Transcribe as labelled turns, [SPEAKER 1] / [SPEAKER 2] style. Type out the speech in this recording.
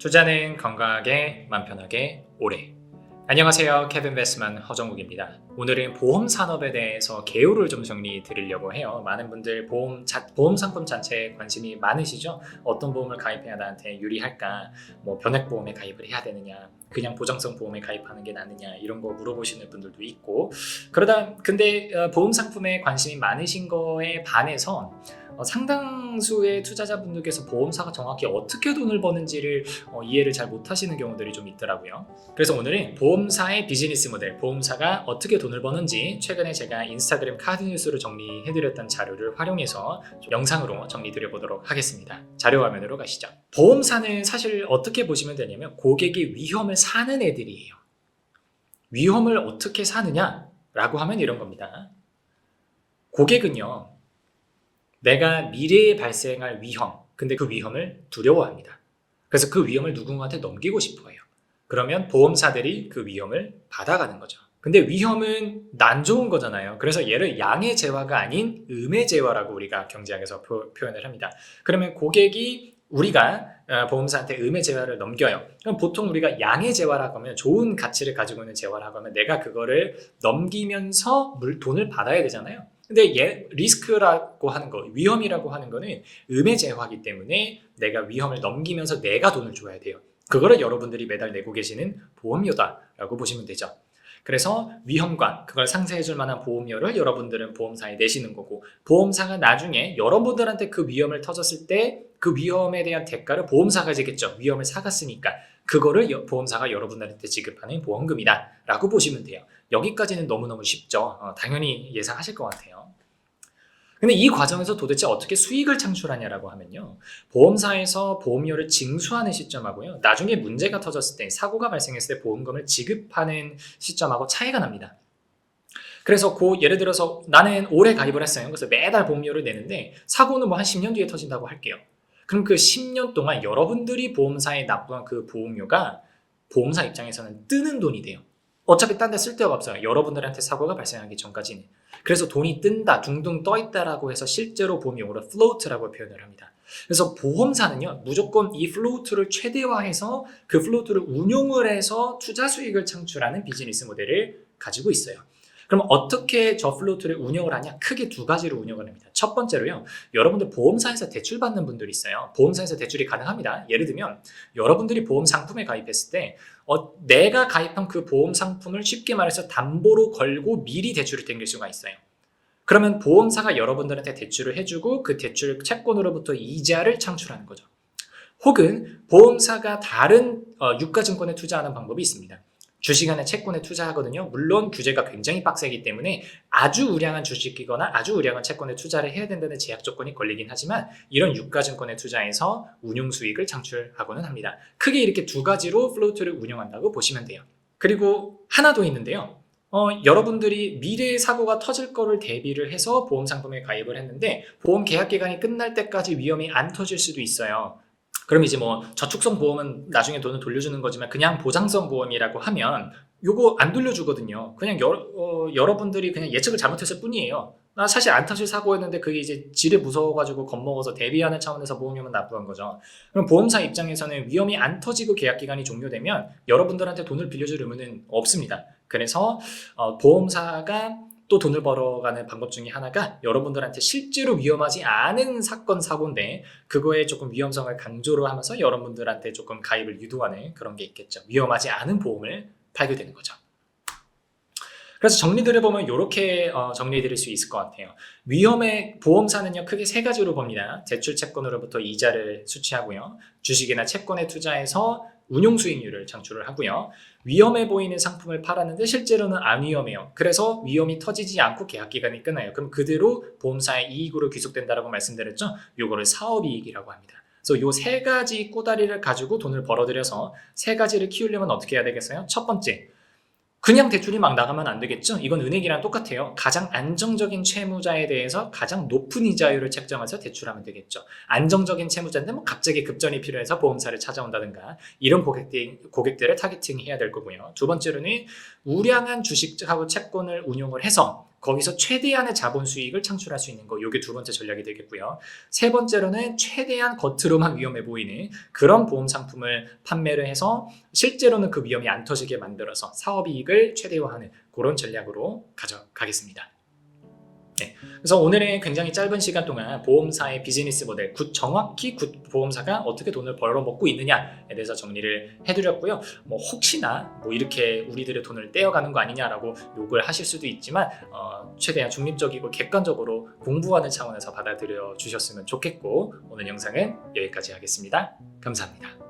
[SPEAKER 1] 투자는 건강하게, 맘 편하게, 오래. 안녕하세요. 케빈 베스만 허정국입니다. 오늘은 보험 산업에 대해서 개요를 좀 정리 드리려고 해요. 많은 분들 보험 상품 자체에 관심이 많으시죠? 어떤 보험을 가입해야 나한테 유리할까? 변액보험에 가입을 해야 되느냐? 그냥 보장성 보험에 가입하는 게 낫느냐? 이런 거 물어보시는 분들도 있고. 근데 보험 상품에 관심이 많으신 거에 반해서 상당수의 투자자분들께서 보험사가 정확히 어떻게 돈을 버는지를 이해를 잘 못하시는 경우들이 좀 있더라고요. 그래서 오늘은 보험사의 비즈니스 모델, 보험사가 어떻게 돈을 버는지 최근에 제가 인스타그램 카드 뉴스로 정리해드렸던 자료를 활용해서 영상으로 정리드려보도록 하겠습니다. 자료 화면으로 가시죠. 보험사는 사실 어떻게 보시면 되냐면 고객이 위험을 사는 애들이에요. 위험을 어떻게 사느냐라고 하면 이런 겁니다. 고객은요, 내가 미래에 발생할 위험, 근데 그 위험을 두려워합니다. 그래서 그 위험을 누군가한테 넘기고 싶어 해요. 그러면 보험사들이 그 위험을 받아가는 거죠. 근데 위험은 난 좋은 거잖아요. 그래서 얘를 양의 재화가 아닌 음의 재화라고 우리가 경제학에서 표현을 합니다. 그러면 고객이 우리가 보험사한테 음의 재화를 넘겨요. 그럼 보통 우리가 양의 재화라고 하면 좋은 가치를 가지고 있는 재화라고 하면 내가 그거를 넘기면서 돈을 받아야 되잖아요. 근데 리스크라고 하는 거, 위험이라고 하는 거는 음의 재화이기 때문에 내가 위험을 넘기면서 내가 돈을 줘야 돼요. 그거를 여러분들이 매달 내고 계시는 보험료다라고 보시면 되죠. 그래서 위험과 그걸 상쇄해 줄 만한 보험료를 여러분들은 보험사에 내시는 거고, 보험사가 나중에 여러분들한테 그 위험을 터졌을 때 그 위험에 대한 대가를 보험사가 지겠죠. 위험을 사갔으니까 그거를 보험사가 여러분들한테 지급하는 보험금이다 라고 보시면 돼요. 여기까지는 너무너무 쉽죠. 당연히 예상하실 것 같아요. 근데 이 과정에서 도대체 어떻게 수익을 창출하냐라고 하면요, 보험사에서 보험료를 징수하는 시점하고요, 나중에 문제가 터졌을 때, 사고가 발생했을 때 보험금을 지급하는 시점하고 차이가 납니다. 그래서 예를 들어서 나는 올해 가입을 했어요. 그래서 매달 보험료를 내는데 사고는 한 10년 뒤에 터진다고 할게요. 그럼 그 10년 동안 여러분들이 보험사에 납부한 그 보험료가 보험사 입장에서는 뜨는 돈이 돼요. 어차피 딴 데 쓸 데가 없어요. 여러분들한테 사고가 발생하기 전까지는. 그래서 돈이 뜬다, 둥둥 떠있다라고 해서 실제로 보험용어로 float라고 표현을 합니다. 그래서 보험사는요, 무조건 이 플로우트를 최대화해서 그 플로우트를 운용을 해서 투자 수익을 창출하는 비즈니스 모델을 가지고 있어요. 그럼 어떻게 저 플로우트를 운영을 하냐? 크게 두 가지로 운영을 합니다. 첫 번째로요, 여러분들 보험사에서 대출 받는 분들이 있어요. 보험사에서 대출이 가능합니다. 예를 들면 여러분들이 보험 상품에 가입했을 때 내가 가입한 그 보험 상품을 쉽게 말해서 담보로 걸고 미리 대출을 땡길 수가 있어요. 그러면 보험사가 여러분들한테 대출을 해주고 그 대출 채권으로부터 이자를 창출하는 거죠. 혹은 보험사가 다른 유가증권에 투자하는 방법이 있습니다. 주식이나 채권에 투자하거든요. 물론 규제가 굉장히 빡세기 때문에 아주 우량한 주식이거나 아주 우량한 채권에 투자를 해야 된다는 제약 조건이 걸리긴 하지만 이런 유가증권에 투자해서 운용 수익을 창출하고는 합니다. 크게 이렇게 두 가지로 플로우트를 운영한다고 보시면 돼요. 그리고 하나 더 있는데요. 여러분들이 미래의 사고가 터질 거를 대비를 해서 보험 상품에 가입을 했는데 보험 계약 기간이 끝날 때까지 위험이 안 터질 수도 있어요. 그럼 이제 저축성 보험은 나중에 돈을 돌려주는 거지만 그냥 보장성 보험이라고 하면 요거 안 돌려주거든요. 그냥 여러분들이 그냥 예측을 잘못했을 뿐이에요. 나 사실 안 터질 사고였는데 그게 이제 지레 무서워가지고 겁먹어서 대비하는 차원에서 보험료만 납부한 거죠. 그럼 보험사 입장에서는 위험이 안 터지고 계약 기간이 종료되면 여러분들한테 돈을 빌려줄 의무는 없습니다. 그래서 보험사가 또 돈을 벌어가는 방법 중에 하나가 여러분들한테 실제로 위험하지 않은 사건, 사고인데 그거에 조금 위험성을 강조를 하면서 여러분들한테 조금 가입을 유도하는 그런 게 있겠죠. 위험하지 않은 보험을 팔게 되는 거죠. 그래서 정리들을 보면 이렇게 정리해드릴 수 있을 것 같아요. 위험의 보험사는요, 크게 세 가지로 봅니다. 대출 채권으로부터 이자를 수취하고요, 주식이나 채권에 투자해서 운용 수익률을 창출을 하고요, 위험해 보이는 상품을 팔았는데 실제로는 안 위험해요. 그래서 위험이 터지지 않고 계약 기간이 끝나요. 그럼 그대로 보험사의 이익으로 귀속된다라고 말씀드렸죠. 요거를 사업이익이라고 합니다. 그래서 요 세 가지 꼬다리를 가지고 돈을 벌어들여서 세 가지를 키우려면 어떻게 해야 되겠어요? 첫 번째, 그냥 대출이 막 나가면 안 되겠죠? 이건 은행이랑 똑같아요. 가장 안정적인 채무자에 대해서 가장 높은 이자율을 책정해서 대출하면 되겠죠. 안정적인 채무자인데 갑자기 급전이 필요해서 보험사를 찾아온다든가 이런 고객들을 타겟팅해야 될 거고요. 두 번째로는 우량한 주식하고 채권을 운용을 해서 거기서 최대한의 자본 수익을 창출할 수 있는 거, 이게 두 번째 전략이 되겠고요. 세 번째로는 최대한 겉으로만 위험해 보이는 그런 보험 상품을 판매를 해서 실제로는 그 위험이 안 터지게 만들어서 사업이익을 최대화하는 그런 전략으로 가져가겠습니다. 네. 그래서 오늘은 굉장히 짧은 시간 동안 보험사의 비즈니스 모델, 정확히 보험사가 어떻게 돈을 벌어먹고 있느냐에 대해서 정리를 해드렸고요. 혹시나 이렇게 우리들의 돈을 떼어가는 거 아니냐라고 욕을 하실 수도 있지만 최대한 중립적이고 객관적으로 공부하는 차원에서 받아들여 주셨으면 좋겠고, 오늘 영상은 여기까지 하겠습니다. 감사합니다.